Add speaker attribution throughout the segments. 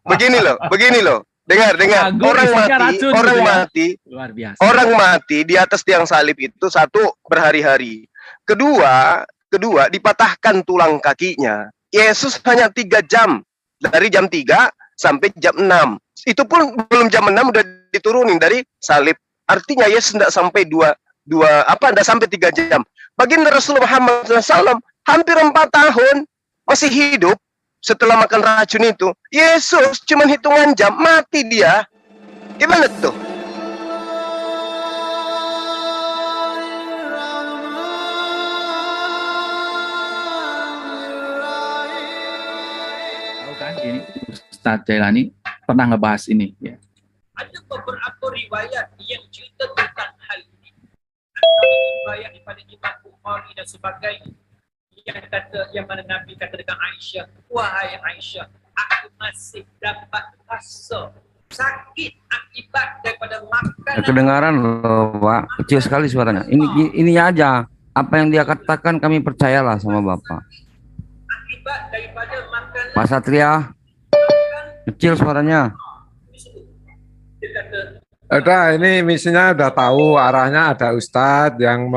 Speaker 1: begini loh. Dengar.
Speaker 2: Anggur isinya racun
Speaker 1: Orang
Speaker 2: gitu ya.
Speaker 1: mati,
Speaker 2: Luar biasa.
Speaker 1: orang mati di atas tiang salib itu satu berhari-hari. Kedua dipatahkan tulang kakinya. Yesus hanya 3 jam, dari jam 3 sampai jam 6. Itu pun belum jam 6 udah diturunin dari salib. Artinya Yesus tidak sampai tidak sampai 3 jam. Baginda Rasulullah Muhammad SAW hampir 4 tahun masih hidup setelah makan racun itu. Yesus cuma hitungan jam mati dia. Gimana tuh?
Speaker 2: Tahu kan ini Ustadz Jailani pernah ngebahas ini ya.
Speaker 3: Ada beberapa riwayat yang cerita tentang hal ini. Ada riwayat daripada Imam Bukhari dan sebagainya yang mana Nabi kata dengan Aisyah, wahai Aisyah, aku masih dapat rasa sakit akibat daripada makanan.
Speaker 4: Kedengaran loh, Pak. Kecil sekali suaranya. Ini aja. Apa yang dia katakan kami percayalah sama Bapak.
Speaker 3: Akibat daripada makanan.
Speaker 4: Pak Satria, kecil suaranya.
Speaker 5: Ada, ini misinya udah tahu arahnya, ada Ustadz yang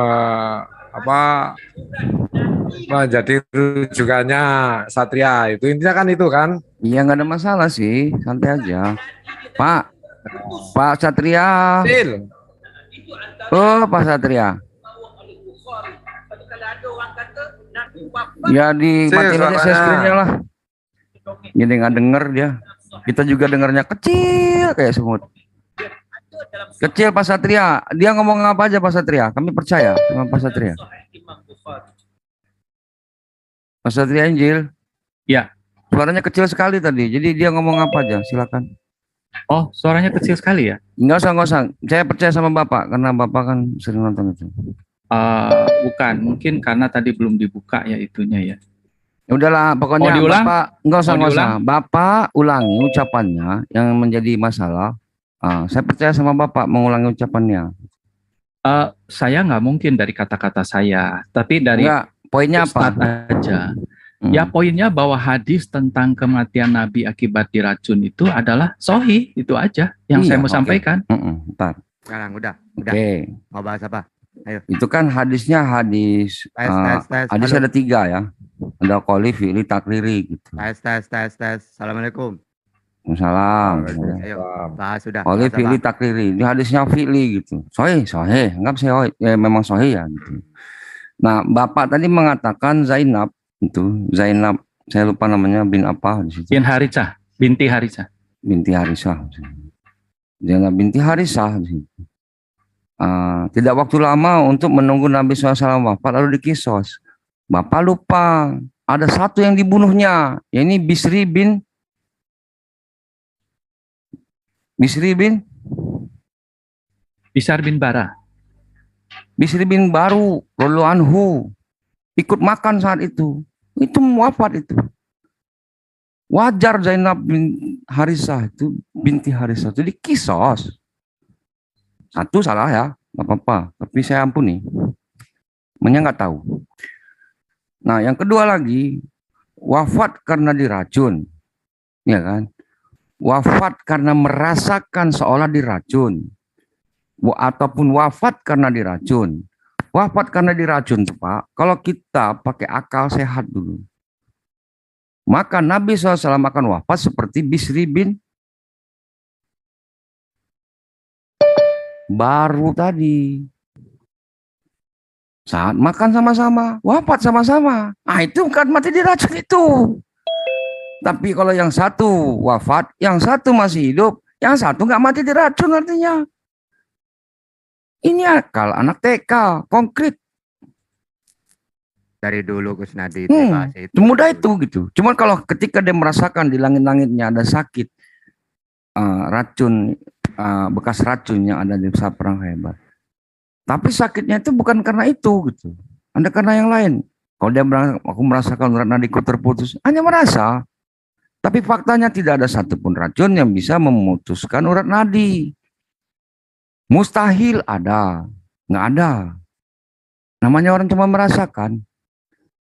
Speaker 5: menjadi rujukannya Satria. Itu intinya kan itu kan?
Speaker 4: Iya, nggak ada masalah sih, santai aja. Pak Satria. Oh, Pak Satria. Ya dimatiin aja screen-nya lah. Jadi nggak denger dia. Kita juga dengarnya kecil kayak semut. Kecil Pak Satria. Dia ngomong apa aja Pak Satria? Kami percaya sama Pak Satria. Pak Satria Injil.
Speaker 2: Ya.
Speaker 4: Suaranya kecil sekali tadi. Jadi dia ngomong apa aja? Silakan.
Speaker 2: Oh, suaranya kecil sekali ya?
Speaker 4: Nggak usah. Saya percaya sama Bapak karena Bapak kan sering nonton itu.
Speaker 2: Bukan, mungkin karena tadi belum dibuka ya itunya ya.
Speaker 4: Ya udahlah, pokoknya Bapak nggak usah. Bapak ulangi ucapannya yang menjadi masalah. Saya percaya sama Bapak mengulangi ucapannya.
Speaker 2: Saya nggak mungkin dari kata-kata saya, tapi dari
Speaker 4: poinnya apa
Speaker 2: aja. Ya poinnya bahwa hadis tentang kematian Nabi akibat diracun itu adalah sahih, itu aja yang saya mau sampaikan.
Speaker 4: Bentar.
Speaker 6: Sekarang udah.
Speaker 4: Oke.
Speaker 6: Mau bahas apa? Ayo.
Speaker 4: Itu kan hadisnya hadis hadis ada 3 ya. Ada qauli, fi'li, takriri gitu.
Speaker 6: Tes. Assalamualaikum.
Speaker 4: Waalaikumsalam.
Speaker 6: Ayo, bahas sudah.
Speaker 4: Qauli, fi'li, takriri. Di hadisnya fi'li gitu. Sahih. Enggak sahih. Memang sahih ya gitu. Nah, Bapak tadi mengatakan Zainab itu, saya lupa namanya bin apa di situ.
Speaker 2: Binti Harisah.
Speaker 4: Zainab binti Harisah di situ. Tidak waktu lama untuk menunggu Nabi SAW wafat lalu dikisos. Bapak lupa ada satu yang dibunuhnya, yakni Bisri bin
Speaker 2: Bara.
Speaker 4: Bisri bin Baru radhiyallahu anhu ikut makan saat itu wafat itu. Wajar Zainab bin Harisah itu binti Harisah itu dikisos. Satu salah ya, nggak apa-apa. Tapi saya ampuni. Namanya nggak tahu. Nah, yang kedua lagi, wafat karena diracun. Ya kan? Wafat karena merasakan seolah diracun. Ataupun wafat karena diracun. Wafat karena diracun, Pak. Kalau kita pakai akal sehat dulu. Maka Nabi SAW akan wafat seperti Bisri bin Baru tadi. Saat makan sama-sama, wafat sama-sama. Itu kan mati diracun itu. Tapi kalau yang satu wafat, yang satu masih hidup, yang satu nggak mati diracun artinya. Ini akal anak TK, konkret.
Speaker 6: Dari dulu Gus Nadi
Speaker 4: itu mudah itu gitu. Cuman kalau ketika dia merasakan di langit-langitnya ada sakit, racun, bekas racun yang ada di saat perang hebat. Tapi sakitnya itu bukan karena itu gitu. Ada karena yang lain. Kalau dia bilang aku merasakan urat nadiku terputus, hanya merasa. Tapi faktanya tidak ada satupun racun yang bisa memutuskan urat nadi. Mustahil ada, nggak ada. Namanya orang cuma merasakan.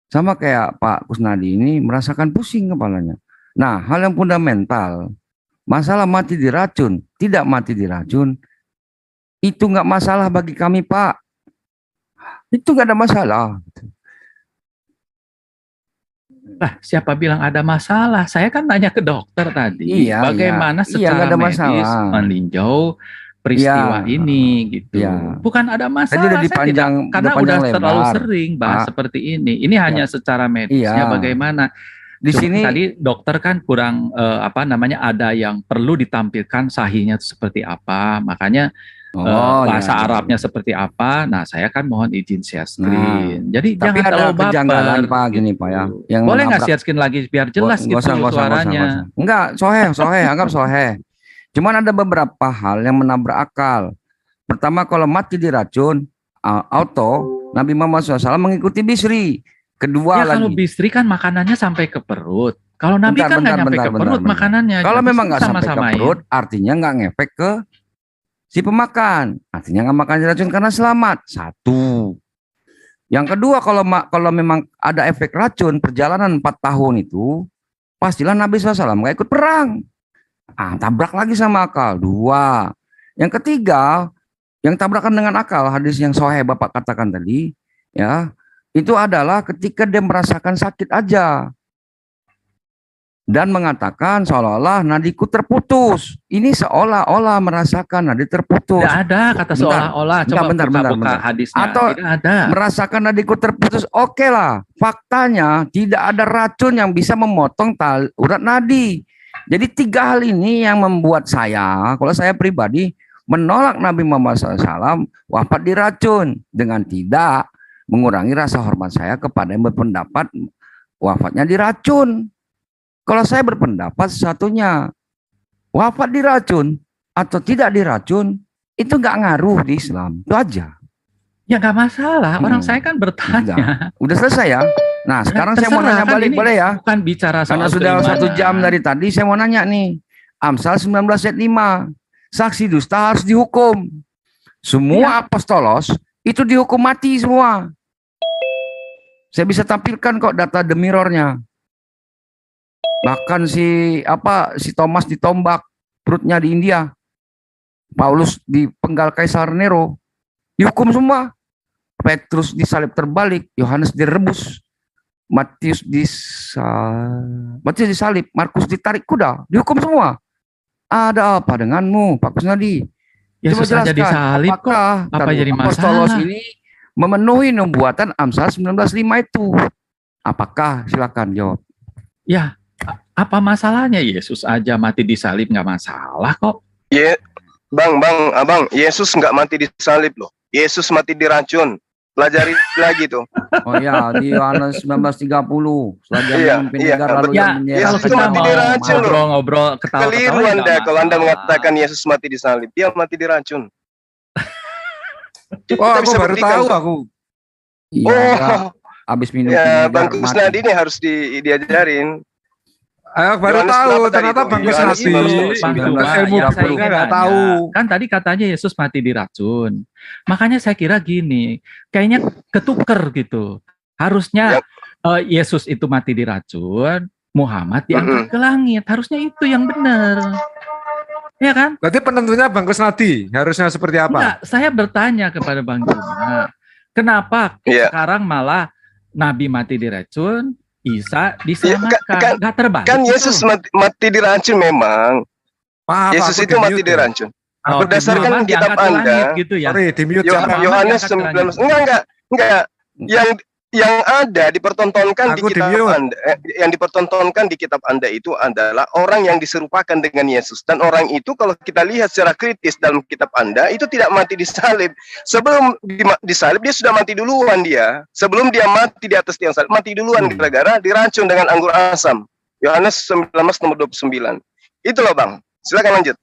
Speaker 4: Sama kayak Pak Kusnadi ini merasakan pusing kepalanya. Nah, hal yang fundamental Masalah mati diracun, tidak mati diracun, itu nggak masalah bagi kami, Pak. Itu nggak ada masalah.
Speaker 2: Lah, siapa bilang ada masalah? Saya kan tanya ke dokter tadi.
Speaker 4: Iya,
Speaker 2: Bagaimana
Speaker 4: iya. Iya,
Speaker 2: secara
Speaker 4: nggak ada
Speaker 2: medis
Speaker 4: masalah.
Speaker 2: meninjau peristiwa
Speaker 4: Iya.
Speaker 2: ini gitu.
Speaker 4: Iya.
Speaker 2: Bukan ada masalah.
Speaker 4: Tadi udah
Speaker 2: saya
Speaker 4: dipanjang,
Speaker 2: tidak, karena
Speaker 4: udah panjang
Speaker 2: udah terlalu
Speaker 4: lebar.
Speaker 2: sering bahas
Speaker 4: Pak.
Speaker 2: seperti ini. Ini hanya secara medisnya
Speaker 4: Iya.
Speaker 2: bagaimana.
Speaker 4: Di
Speaker 2: Cuma
Speaker 4: sini
Speaker 2: tadi dokter kan kurang ada yang perlu ditampilkan sahihnya itu seperti apa. Makanya bahasa
Speaker 4: iya.
Speaker 2: Arabnya seperti apa. Nah, saya kan mohon izin share screen. Jadi
Speaker 4: Tapi
Speaker 2: jangan
Speaker 4: ada
Speaker 2: terlalu baper.
Speaker 4: kejanggalan, Pak, gini, Pak, ya. Yang
Speaker 2: Boleh nggak
Speaker 4: menabrak-
Speaker 2: share screen lagi biar jelas
Speaker 4: Nggak
Speaker 2: gitu
Speaker 4: usah, nggak usah, nggak usah,
Speaker 2: suaranya.
Speaker 4: nggak usah. Enggak, soheh, anggap soheh. Cuman ada beberapa hal yang menabrak akal. Pertama, kalau mati diracun, auto, Nabi Muhammad SAW mengikuti Bisri. Kedua
Speaker 2: Ya kalau
Speaker 4: lagi,
Speaker 2: bisri kan makanannya sampai ke perut. Kalau Nabi
Speaker 4: Bentar,
Speaker 2: kan nggak nyampe ke perut
Speaker 4: bentar.
Speaker 2: makanannya.
Speaker 4: kalau
Speaker 2: Jadi
Speaker 4: memang nggak sampai ke
Speaker 2: sama-samain.
Speaker 4: perut, artinya nggak ngefek ke si pemakan. Artinya nggak makan diracun karena selamat. Satu. Yang kedua, kalau memang ada efek racun, perjalanan 4 tahun itu, pastilah Nabi SAW nggak ikut perang. Tabrak lagi sama akal. Dua. Yang ketiga, yang tabrakan dengan akal, hadis yang soheh Bapak katakan tadi, ya, itu adalah ketika dia merasakan sakit aja. Dan mengatakan seolah-olah nadiku terputus. Ini seolah-olah merasakan nadi terputus.
Speaker 2: Tidak ada kata seolah-olah. Coba
Speaker 4: Bentar,
Speaker 2: buka hadisnya.
Speaker 4: Atau
Speaker 2: tidak ada.
Speaker 4: merasakan nadiku terputus, oke lah. Faktanya tidak ada racun yang bisa memotong urat nadi. Jadi 3 hal ini yang membuat saya, kalau saya pribadi, menolak Nabi Muhammad SAW wafat diracun dengan tidak mengurangi rasa hormat saya kepada yang berpendapat wafatnya diracun. Kalau saya berpendapat satunya wafat diracun atau tidak diracun itu nggak ngaruh di Islam, itu aja.
Speaker 2: Ya nggak masalah. Orang saya kan bertanya.
Speaker 4: Udah selesai ya. Nah sekarang saya mau nanya
Speaker 2: Terserah, kan
Speaker 4: balik,
Speaker 2: ini
Speaker 4: boleh ya?
Speaker 2: Bukan bicara soal
Speaker 4: Karena sudah
Speaker 2: keimanan.
Speaker 4: 1 jam dari tadi, saya mau nanya nih. Amsal 19 ayat 5. Saksi dusta harus dihukum. Semua apostolos itu dihukum mati semua. Saya bisa tampilkan kok data The Mirror-nya. Bahkan si Thomas ditombak perutnya di India. Paulus dipenggal Kaisar Nero. Dihukum semua. Petrus disalib terbalik, Yohanes direbus. Matius disalib, Markus ditarik kuda, dihukum semua. Ada apa denganmu, Pak Kusnadi?
Speaker 2: Yesus
Speaker 4: Coba
Speaker 2: aja
Speaker 4: jelaskan,
Speaker 2: disalib kok.
Speaker 4: apakah
Speaker 2: Apa jadi
Speaker 4: apostolos
Speaker 2: masalah?
Speaker 4: ini memenuhi nubuatan Amsal 19:5 itu? Apakah? Silakan jawab.
Speaker 2: Ya, apa masalahnya? Yesus aja mati disalib nggak masalah kok.
Speaker 1: Abang, Yesus nggak mati disalib loh. Yesus mati diracun. Pelajari lagi tuh.
Speaker 4: Oh ya, di Yohanes 19:30. Setelah memimpin negara lalu
Speaker 2: Ya,
Speaker 4: menyerah
Speaker 2: kalau
Speaker 1: Yesus
Speaker 2: kita
Speaker 1: mati
Speaker 2: mau
Speaker 1: diracun loh.
Speaker 2: ngobrol-ngobrol ketawa-ketawa
Speaker 1: Keliru
Speaker 2: ya
Speaker 1: Anda
Speaker 2: nggak
Speaker 1: kalau Anda
Speaker 2: masalah.
Speaker 1: mengatakan Yesus mati disalib. Dia mati diracun.
Speaker 5: Oh, aku
Speaker 1: bisa
Speaker 5: baru
Speaker 1: buktikan
Speaker 5: tahu
Speaker 1: kok.
Speaker 5: aku.
Speaker 4: Iya, habis minum
Speaker 1: Ya,
Speaker 4: vinegar
Speaker 1: Bang
Speaker 4: mati.
Speaker 1: Kusnadi ini harus diajarin.
Speaker 5: Aku baru
Speaker 1: Yohanes
Speaker 5: tahu,
Speaker 1: berapa tadi
Speaker 5: ternyata
Speaker 1: itu?
Speaker 5: Bang
Speaker 1: Yohanes
Speaker 5: Kusnadi.
Speaker 1: 19.
Speaker 2: Bang
Speaker 1: Sembilan
Speaker 2: Tuma,
Speaker 1: belas.
Speaker 5: Ilmu
Speaker 2: yang saya
Speaker 5: gurunya
Speaker 2: ingin
Speaker 5: nggak
Speaker 2: nanya,
Speaker 5: tahu.
Speaker 2: kan tadi katanya Yesus mati diracun. Makanya saya kira gini, kayaknya ketuker gitu. Harusnya Yesus itu mati diracun, Muhammad diangkat ke langit. Harusnya itu yang benar. Ya kan?
Speaker 5: Berarti penentunya Bang Kusnadi harusnya seperti apa?
Speaker 2: Enggak, saya bertanya kepada Bang Tuma, kenapa
Speaker 1: Iya.
Speaker 2: sekarang malah Nabi mati diracun, Isa diselamatkan? Nggak terbalik.
Speaker 1: Kan
Speaker 2: itu.
Speaker 1: Yesus mati diracun memang.
Speaker 5: Maaf,
Speaker 1: Yesus
Speaker 5: aku
Speaker 1: itu mati
Speaker 5: di-mute ya.
Speaker 1: diracun.
Speaker 2: Oh,
Speaker 1: berdasarkan
Speaker 2: Muhammad
Speaker 1: kitab
Speaker 2: diangkat ke
Speaker 1: Anda,
Speaker 2: langit gitu ya.
Speaker 5: Sorry, di-mute
Speaker 2: Yo-
Speaker 5: siapa?
Speaker 1: Yohanes
Speaker 2: diangkat ke
Speaker 1: 19. Enggak. Yang ada dipertontonkan
Speaker 5: Aku
Speaker 1: di kitab
Speaker 5: di-mute.
Speaker 1: Anda, yang dipertontonkan di kitab Anda itu adalah orang yang diserupakan dengan Yesus, dan orang itu kalau kita lihat secara kritis dalam kitab Anda itu tidak mati disalib. Sebelum disalib dia sudah mati duluan dia. Sebelum dia mati di atas tiang salib, mati duluan gara-gara diracun dengan anggur asam. Yohanes 19 nomor 29. Itu loh Bang. Silakan lanjut.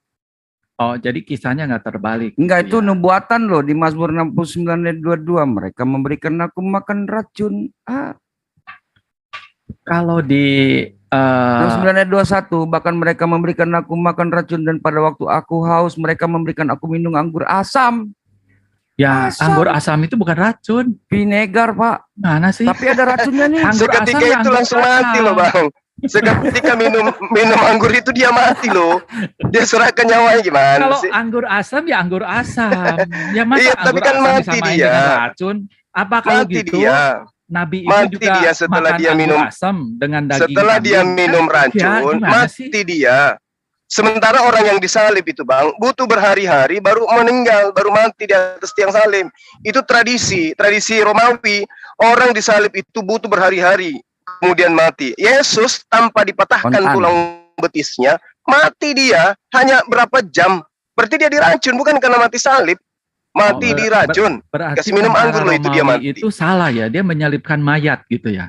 Speaker 2: Oh, jadi kisahnya nggak terbalik.
Speaker 4: Enggak, itu
Speaker 2: Ya.
Speaker 4: nubuatan loh di Mazmur 69 ayat 22. Mereka memberikan aku makan racun.
Speaker 2: Kalau di
Speaker 4: 69 ayat 21, bahkan mereka memberikan aku makan racun dan pada waktu aku haus mereka memberikan aku minum anggur asam.
Speaker 2: ya
Speaker 4: asam.
Speaker 2: anggur asam itu bukan racun.
Speaker 4: Vinegar, Pak.
Speaker 2: Mana sih?
Speaker 4: Tapi ada racunnya nih.
Speaker 2: Anggur
Speaker 1: Seketika
Speaker 2: asam ya
Speaker 1: itu
Speaker 2: anggur
Speaker 1: langsung mati
Speaker 2: asam.
Speaker 1: loh Bang. Ketika minum anggur itu dia mati loh. Dia serahkan nyawanya gimana
Speaker 2: Kalau
Speaker 1: sih?
Speaker 2: anggur asam ya anggur asam. Ya masa
Speaker 1: Iya, tapi
Speaker 2: anggur
Speaker 1: kan
Speaker 2: asam
Speaker 1: mati
Speaker 2: disamain
Speaker 1: dia.
Speaker 2: dengan racun? Apa kalau
Speaker 1: Mati
Speaker 2: gitu?
Speaker 1: dia.
Speaker 2: Nabi itu
Speaker 1: Mati
Speaker 2: juga
Speaker 1: dia setelah
Speaker 2: makan
Speaker 1: dia
Speaker 2: anggur
Speaker 1: minum.
Speaker 2: asam dengan daging
Speaker 1: Setelah dia
Speaker 2: kambing.
Speaker 1: minum
Speaker 2: Ya,
Speaker 1: racun,
Speaker 2: gimana sih?
Speaker 1: mati dia. Sementara orang yang disalib itu bang, butuh berhari-hari baru meninggal, baru mati di atas tiang salib. Itu tradisi Romawi. Orang disalib itu butuh berhari-hari, kemudian mati. Yesus tanpa dipatahkan
Speaker 4: Kontan.
Speaker 1: tulang betisnya, mati dia hanya berapa jam. Berarti dia diracun, bukan karena mati salib. Mati diracun.
Speaker 2: Berarti
Speaker 1: Kasih minum
Speaker 2: tentara
Speaker 1: anggur loh itu dia
Speaker 2: Romawi
Speaker 1: mati.
Speaker 2: itu salah ya, dia menyalibkan mayat gitu ya.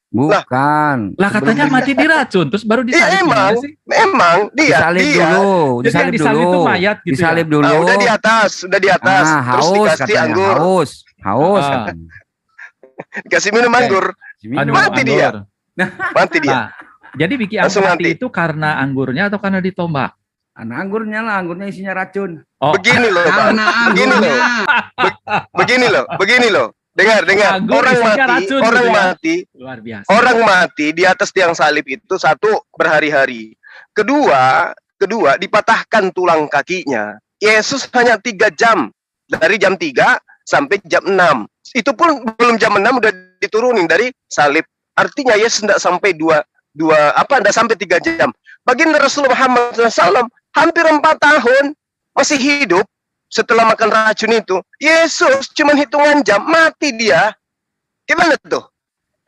Speaker 4: Bukan.
Speaker 2: Lah katanya mati diracun, terus baru disalib.
Speaker 1: Iya,
Speaker 2: gimana
Speaker 1: emang.
Speaker 2: sih?
Speaker 1: Memang
Speaker 4: Disalib dulu,
Speaker 2: Jadi yang disalib itu mayat gitu
Speaker 4: disalib
Speaker 2: ya?
Speaker 4: dulu.
Speaker 1: Udah di atas, terus
Speaker 4: haus
Speaker 1: dikasih
Speaker 4: katanya,
Speaker 1: anggur,
Speaker 4: haus
Speaker 2: Ah.
Speaker 4: katanya.
Speaker 1: dikasih minum anggur,
Speaker 2: Aduh,
Speaker 1: Mati dia.
Speaker 2: anggur.
Speaker 1: mati dia.
Speaker 2: Nah, jadi bikin
Speaker 1: Langsung
Speaker 2: anggur mati
Speaker 1: mati.
Speaker 2: itu karena anggurnya atau karena ditombak?
Speaker 4: Anggurnya lah, anggurnya isinya racun.
Speaker 2: Oh,
Speaker 1: Begini loh, Bang.
Speaker 7: Karena
Speaker 1: Begini loh.
Speaker 7: anggurnya.
Speaker 1: Begini loh. Dengar.
Speaker 2: Anggur
Speaker 1: Orang
Speaker 2: isinya
Speaker 1: mati,
Speaker 2: racun
Speaker 1: orang
Speaker 2: gitu ya.
Speaker 1: mati,
Speaker 2: luar biasa.
Speaker 1: orang mati di atas tiang salib itu satu berhari-hari. Kedua dipatahkan tulang kakinya. Yesus hanya 3 jam, dari jam 3 sampai jam 6. Itu pun belum jam 6 udah diturunin dari salib. Artinya Yesus tidak sampai tidak sampai 3 jam. Baginda Rasulullah Muhammad SAW hampir 4 tahun masih hidup setelah makan racun itu. Yesus cuma hitungan jam mati dia. Gimana tuh?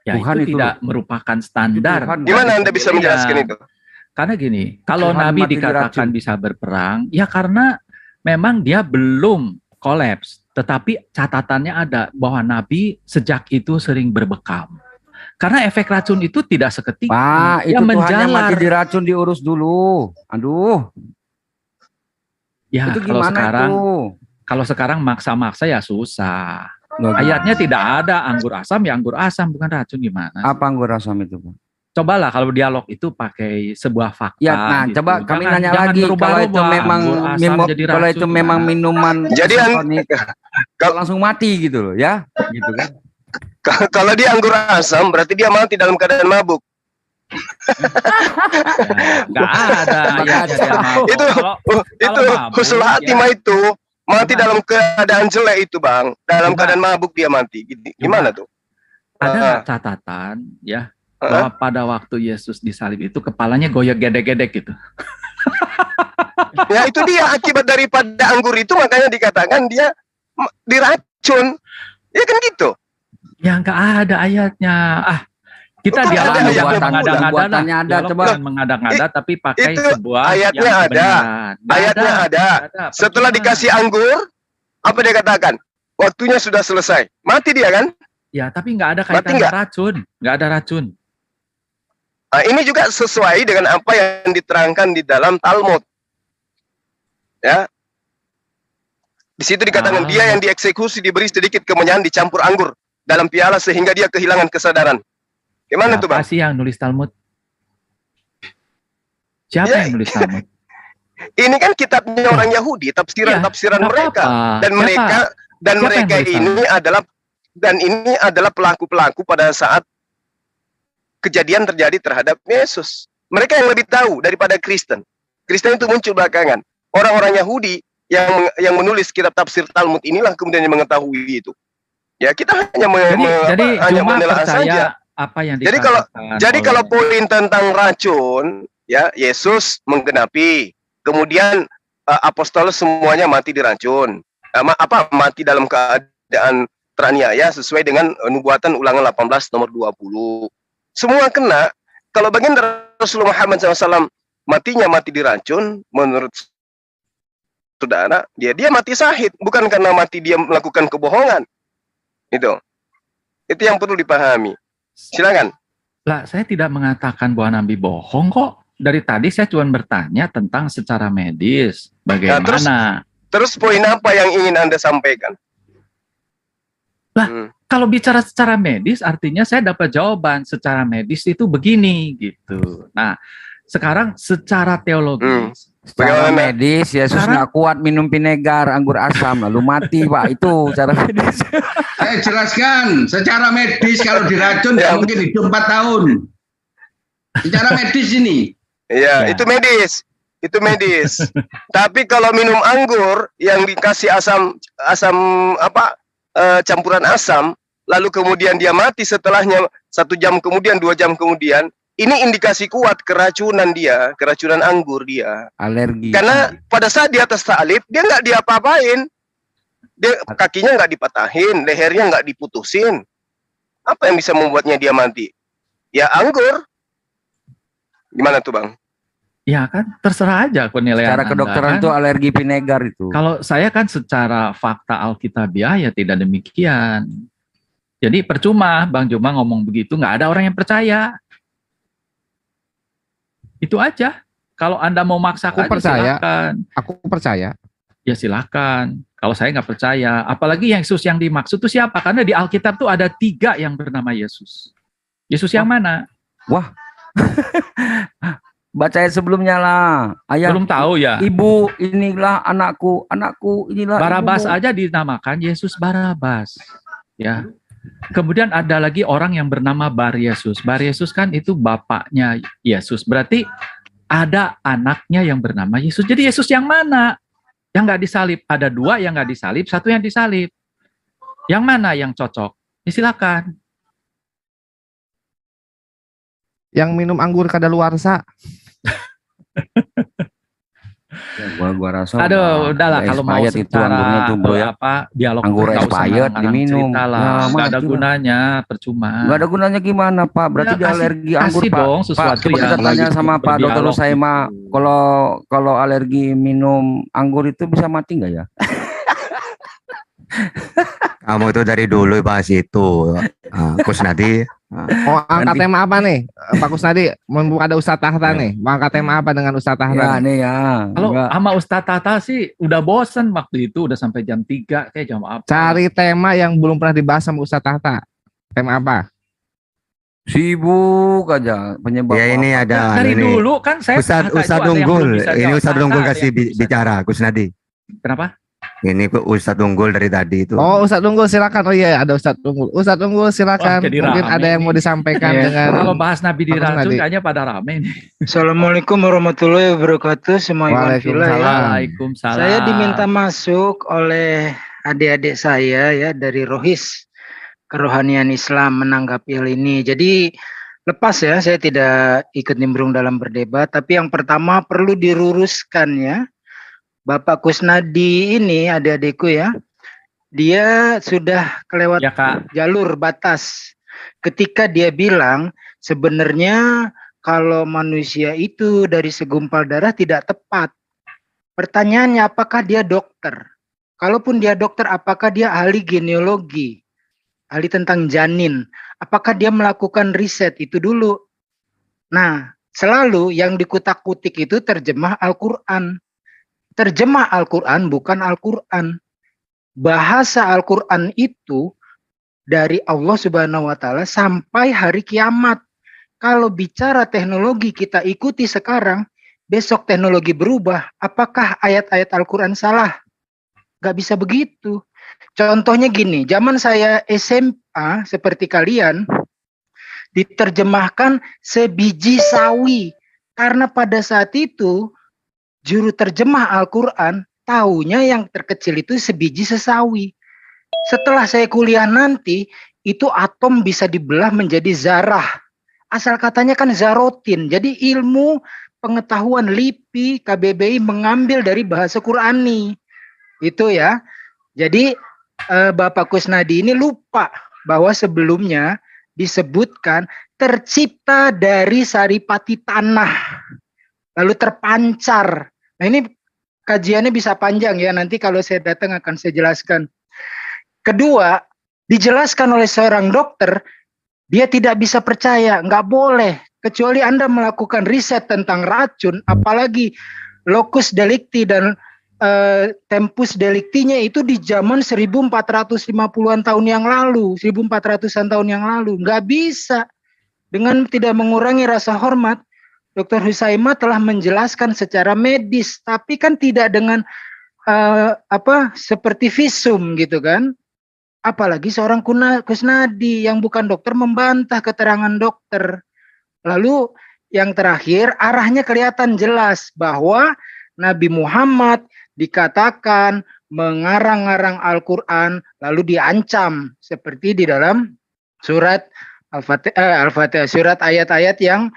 Speaker 2: Ya,
Speaker 4: Tuhan
Speaker 2: itu
Speaker 4: itu
Speaker 2: tidak merupakan standar.
Speaker 4: Tuhan.
Speaker 1: Gimana Anda bisa menjelaskan
Speaker 2: Iya.
Speaker 1: itu?
Speaker 2: Karena gini, kalau
Speaker 4: Tuhan
Speaker 2: Nabi
Speaker 4: mati
Speaker 2: dikatakan
Speaker 4: diracun.
Speaker 2: bisa berperang, ya karena memang dia belum kolaps. Tetapi catatannya ada bahwa Nabi sejak itu sering berbekam. Karena efek racun itu tidak seketika.
Speaker 4: Pak,
Speaker 2: Dia
Speaker 4: itu Tuhannya
Speaker 2: menjalar.
Speaker 4: mati diracun diurus dulu. Aduh,
Speaker 2: Ya,
Speaker 4: itu
Speaker 2: kalau
Speaker 4: gimana
Speaker 2: sekarang
Speaker 4: itu?
Speaker 2: kalau sekarang maksa-maksa ya susah.
Speaker 4: Loh,
Speaker 2: Ayatnya tidak ada anggur asam ya anggur asam bukan racun gimana?
Speaker 4: apa anggur asam itu, Pak?
Speaker 2: Cobalah kalau dialog itu pakai sebuah fakta.
Speaker 4: Ya, nah
Speaker 2: gitu.
Speaker 4: coba kami nanya
Speaker 2: Jangan
Speaker 4: lagi, kalau
Speaker 2: berubah-ubah.
Speaker 4: itu memang
Speaker 2: Anggur asam jadi
Speaker 4: kalau
Speaker 2: racun
Speaker 4: itu memang
Speaker 2: gimana?
Speaker 4: minuman
Speaker 1: Jadi,
Speaker 4: isotonik, langsung mati gitu loh ya, gitu kan?
Speaker 1: Kalau dia anggur asam berarti dia mati dalam keadaan mabuk.
Speaker 2: Ya, nggak ada ayatnya dia mabuk.
Speaker 1: Itu
Speaker 2: Kalau mabuk,
Speaker 1: husnul khatimah itu mati
Speaker 2: Gimana?
Speaker 1: dalam keadaan jelek itu, Bang. Dalam
Speaker 2: Coba.
Speaker 1: keadaan mabuk dia mati. Gimana tuh?
Speaker 2: ada
Speaker 1: Ah.
Speaker 2: nggak catatan ya bahwa pada waktu Yesus disalib itu kepalanya goyang gedek-gedek gitu.
Speaker 1: Ya itu dia akibat daripada anggur itu, makanya dikatakan dia diracun. Ya kan gitu.
Speaker 2: Ya nggak ada ayatnya. Kita
Speaker 1: Bukan
Speaker 2: dialog
Speaker 1: ada
Speaker 2: jangan
Speaker 1: ayatnya,
Speaker 2: mengada-ngada lah.
Speaker 4: buatannya ada,
Speaker 2: Dialog
Speaker 4: coba.
Speaker 2: jangan mengada-ngada tapi pakai
Speaker 1: Itu
Speaker 2: sebuah
Speaker 1: ayatnya
Speaker 2: yang
Speaker 1: ada.
Speaker 2: kebenaran. Nggak
Speaker 1: Ayatnya ada.
Speaker 2: nggak ada.
Speaker 1: Setelah
Speaker 2: Percuma.
Speaker 1: dikasih anggur, apa dia katakan? Waktunya sudah selesai. Mati dia kan?
Speaker 2: Ya, tapi nggak ada
Speaker 1: Mati
Speaker 2: kaitannya
Speaker 1: nggak?
Speaker 2: racun. Nggak ada racun.
Speaker 1: Nah, ini juga sesuai dengan apa yang diterangkan di dalam Talmud. Ya. Di situ dikatakan dia yang dieksekusi diberi sedikit kemenyan dicampur anggur dalam piala sehingga dia kehilangan kesadaran. Gimana tuh, Bang?
Speaker 2: Siapa sih yang nulis Talmud? Siapa
Speaker 1: Ya.
Speaker 2: yang nulis Talmud?
Speaker 1: Ini kan kitabnya orang Yahudi, tafsiran-tafsiran
Speaker 2: Nggak
Speaker 1: mereka.
Speaker 2: apa-apa.
Speaker 1: Dan
Speaker 2: Siapa?
Speaker 1: mereka
Speaker 2: Siapa yang nulis
Speaker 1: ini adalah pelaku-pelaku pada saat kejadian terjadi terhadap Yesus. Mereka yang lebih tahu daripada Kristen. Kristen itu muncul belakangan. Orang-orang Yahudi yang menulis kitab tafsir Talmud inilah kemudian yang mengetahui itu. Ya, kita hanya
Speaker 2: Jadi
Speaker 1: hanya
Speaker 2: cuma
Speaker 1: menelaah saja.
Speaker 2: percaya apa yang
Speaker 1: Jadi
Speaker 2: dikatakan
Speaker 1: kalau
Speaker 2: oleh-
Speaker 1: poin tentang racun, ya Yesus menggenapi. Kemudian apostol semuanya mati diracun. Mati dalam keadaan teraniaya sesuai dengan nubuatan Ulangan 18 nomor 20. Semua kena. Kalau baginda Rasulullah Muhammad SAW matinya mati diracun, menurut saudara, dia mati syahid, bukan karena mati dia melakukan kebohongan. Itu yang perlu dipahami. Silakan.
Speaker 2: Lah, saya tidak mengatakan bahwa Nabi bohong kok. Dari tadi saya cuma bertanya tentang secara medis. Bagaimana?
Speaker 1: Terus poin apa yang ingin Anda sampaikan?
Speaker 2: Kalau bicara secara medis, artinya saya dapat jawaban secara medis itu begini gitu. Nah, sekarang secara teologis,
Speaker 4: Secara
Speaker 1: Bagaimana?
Speaker 4: medis, Yesus
Speaker 2: Sekarang-
Speaker 4: nggak kuat minum vinegar, anggur asam, lalu mati, Pak. Itu secara medis.
Speaker 7: Saya jelaskan, secara medis kalau diracun
Speaker 1: Ya.
Speaker 7: nggak mungkin hidup 4 tahun.
Speaker 8: Secara medis ini.
Speaker 1: Iya,
Speaker 2: Ya.
Speaker 1: itu medis. Itu medis. Tapi kalau minum anggur yang dikasih campuran asam, lalu kemudian dia mati setelahnya 1 jam kemudian, 2 jam kemudian, ini indikasi kuat keracunan dia, keracunan anggur dia.
Speaker 4: Alergi.
Speaker 1: Karena pada saat di atas salib dia nggak diapa-apain, dia kakinya nggak dipatahin, lehernya nggak diputusin. Apa yang bisa membuatnya dia mati? Ya anggur. Gimana tuh Bang?
Speaker 2: Ya kan, terserah aja penilaian
Speaker 4: Secara
Speaker 2: Anda,
Speaker 4: kedokteran
Speaker 2: kan.
Speaker 4: itu alergi vinegar itu.
Speaker 2: Kalau saya kan secara fakta Alkitabiah ya tidak demikian. Jadi percuma Bang Juma ngomong begitu, nggak ada orang yang percaya. Itu aja. Kalau Anda mau maksakan,
Speaker 9: Aku percaya.
Speaker 2: silakan.
Speaker 9: Aku percaya.
Speaker 2: Ya silakan. Kalau saya nggak percaya, apalagi Yesus yang dimaksud itu siapa? Karena di Alkitab tuh ada 3 yang bernama Yesus. Yesus yang mana?
Speaker 4: Wah. Baca ayat sebelumnya lah. Ayat
Speaker 2: Belum tahu ya.
Speaker 4: Ibu inilah anakku, anakku inilah
Speaker 2: Barabas
Speaker 4: ibumu.
Speaker 2: aja dinamakan Yesus Barabas. Ya. Kemudian ada lagi orang yang bernama Bar Yesus. Bar Yesus kan itu bapaknya Yesus. Berarti ada anaknya yang bernama Yesus. Jadi Yesus yang mana? Yang nggak disalib. Ada 2 yang nggak disalib, 1 yang disalib. Yang mana yang cocok? Ya, silakan.
Speaker 9: Yang minum anggur kadaluarsa.
Speaker 4: Ya, gua rasa
Speaker 2: Aduh, udahlah
Speaker 4: udah
Speaker 2: kalau mau
Speaker 4: expired itu
Speaker 2: secara
Speaker 4: anggurnya tuh, bro ya.
Speaker 2: dialog
Speaker 4: Anggur
Speaker 2: nggak usah
Speaker 4: expired
Speaker 2: ngarang-ngarang
Speaker 4: diminum.
Speaker 2: cerita lah.
Speaker 4: Ya,
Speaker 2: Nggak ada
Speaker 4: mati lah.
Speaker 2: gunanya, percuma.
Speaker 4: Nggak ada gunanya gimana Pak? Berarti
Speaker 2: Ya,
Speaker 4: dia
Speaker 2: kasih-
Speaker 4: alergi anggur
Speaker 2: kasih
Speaker 4: Pak.
Speaker 2: dong
Speaker 4: Pak,
Speaker 2: sesuatu
Speaker 4: coba kita
Speaker 2: yang
Speaker 4: tanya sama Pak Dokter
Speaker 2: berdialog
Speaker 4: Husaima,
Speaker 2: gitu.
Speaker 4: kalau alergi minum anggur itu bisa mati nggak ya?
Speaker 6: Kamu itu dari dulu bahas itu, Kusnadi.
Speaker 9: Mau angkat
Speaker 4: Nanti-
Speaker 9: tema apa nih? Pak Kusnadi, mumpung ada Ustadz Tahta nih. Mau angkat tema apa dengan Ustadz Tahta?
Speaker 4: Ya
Speaker 9: nih?
Speaker 4: nih ya.
Speaker 2: Kalau
Speaker 4: Enggak.
Speaker 2: sama Ustadz Tata sih udah bosen waktu itu, udah sampai jam 3 kayak jam apa.
Speaker 9: Cari tema yang belum pernah dibahas sama Ustadz Tahta. Tema apa?
Speaker 4: Sibuk aja penyebab.
Speaker 6: Ya ini
Speaker 4: apa.
Speaker 6: ada
Speaker 2: Dari
Speaker 6: ini.
Speaker 2: dulu kan saya
Speaker 6: Ustadz
Speaker 2: Tata itu
Speaker 6: Ustadz
Speaker 2: ada yang belum
Speaker 6: Unggul,
Speaker 2: bisa
Speaker 6: ini
Speaker 2: jawab.
Speaker 6: Ustadz
Speaker 2: Tata
Speaker 6: Unggul
Speaker 2: ada
Speaker 6: kasih
Speaker 2: yang belum bisa
Speaker 6: bicara, Kusnadi.
Speaker 2: jawab. Kenapa?
Speaker 6: Ini Ustadz Unggul dari tadi itu.
Speaker 9: Oh, Ustadz Unggul silakan. Oh iya, ada Ustadz Unggul. Ustadz Unggul silakan.
Speaker 2: Wah, jadi
Speaker 9: Mungkin
Speaker 2: rame
Speaker 9: ada yang mau
Speaker 2: nih.
Speaker 9: disampaikan
Speaker 3: Iya.
Speaker 9: dengan
Speaker 2: Kalau bahas Nabi
Speaker 9: Pak
Speaker 2: diracun
Speaker 9: Kusnadi.
Speaker 2: kayaknya pada rame nih.
Speaker 3: Assalamualaikum warahmatullahi wabarakatuh. Semua Iwan Villa ya.
Speaker 2: Waalaikumsalam.
Speaker 3: Saya diminta masuk oleh adik-adik saya ya dari Rohis Kerohanian Islam menanggapi hal ini. Jadi lepas ya, saya tidak ikut nimbrung dalam berdebat. Tapi yang pertama perlu diluruskan ya, Bapak Kusnadi ini adik-adikku ya, dia sudah kelewat
Speaker 2: Ya Kak,
Speaker 3: jalur batas ketika dia bilang sebenarnya kalau manusia itu dari segumpal darah tidak tepat. Pertanyaannya apakah dia dokter? Kalaupun dia dokter, apakah dia ahli genealogi? Ahli tentang janin? Apakah dia melakukan riset? Itu dulu. Nah, selalu yang dikutak-kutik itu terjemah Al-Quran. Terjemah Al-Quran bukan Al-Quran. Bahasa Al-Quran itu dari Allah Subhanahu wa Ta'ala sampai hari kiamat. Kalau bicara teknologi kita ikuti sekarang, besok teknologi berubah. Apakah ayat-ayat Al-Quran salah? Gak bisa begitu. Contohnya gini, zaman saya SMA seperti kalian, diterjemahkan sebiji sawi. Karena pada saat itu, juru terjemah Al-Quran, taunya yang terkecil itu sebiji sesawi. Setelah saya kuliah nanti, itu atom bisa dibelah menjadi zarah. Asal katanya kan zarotin. Jadi ilmu pengetahuan LIPI, KBBI mengambil dari bahasa Qurani. Itu ya. Jadi Bapak Kusnadi ini lupa bahwa sebelumnya disebutkan tercipta dari saripati tanah. Lalu terpancar. Nah ini kajiannya bisa panjang ya. Nanti kalau saya datang akan saya jelaskan. Kedua, dijelaskan oleh seorang dokter, dia tidak bisa percaya, nggak boleh. Kecuali Anda melakukan riset tentang racun, apalagi locus delicti dan tempus delictinya itu di zaman 1450-an tahun yang lalu, 1400-an tahun yang lalu. Nggak bisa. Dengan tidak mengurangi rasa hormat, Dr. Husaima telah menjelaskan secara medis, tapi kan tidak dengan seperti visum gitu kan. Apalagi seorang Kusnadi yang bukan dokter membantah keterangan dokter. Lalu
Speaker 8: yang terakhir arahnya kelihatan jelas bahwa Nabi Muhammad dikatakan mengarang-arang Al-Quran lalu diancam seperti di dalam surat Al-Fatihah, surat ayat-ayat yang